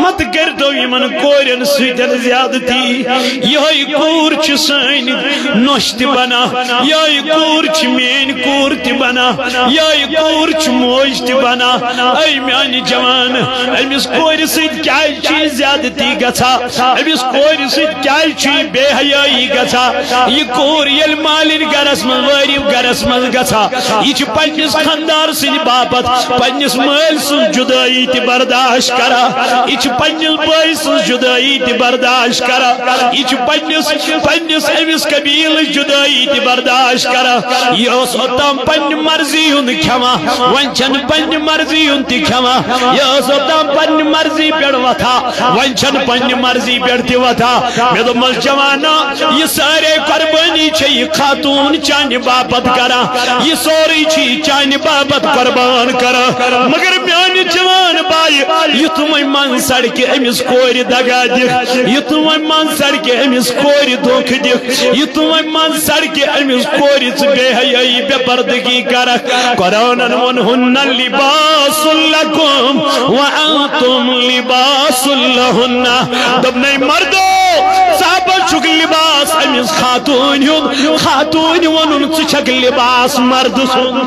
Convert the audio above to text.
مت کردو یمن کورن سیدن زیادتی یہ کور چھ سین نوشت بنا یہ کور چھ مین کور تی بنا یہ کور چھ موج تی بنا اے میانی جوان امس کور سید کیا چیز زیادتی گچھا امس کور سید کیا چیز بے حیائی گچھا یہ کور یل مالین گرس من واری گرس من گچھا یہ چھ پنجس خاندار سید باپت پنجس مال سن جدائی تی برداشت کرا یہ چھ پنجس بائی سن جدائی تی برداشت کرا یہ چھ پنجس امس قبیل جدائی تی برداشت کرا یہ اس اتام پنج مرضی ہن کھما ونچن پنج مرضی ہن تی کھما یہ اس اتام پنج مرضی پیڑ وطا ونچن پنج مرضی پیڑ تی وطا میں تو مل جوانا یہ سارے قربانی چھئی خاتون چانی باپت کرا یہ سوری چھی چانی باپت قربان کرا مگر میانی جوان بائی یہ تمہیں من سڑکے امس کوری دگا دیکھ یہ تمہیں من سڑکے امس کوری دھوک دیکھ یہ تمہیں من سڑکے امس کوری بے حیائی بے پردگی کرا قرآنن ونہن لباس لکم وانتم لباس لہن دبنی مردو صحابہ چک لباس امس خاتون ونن چک لباس مرد سن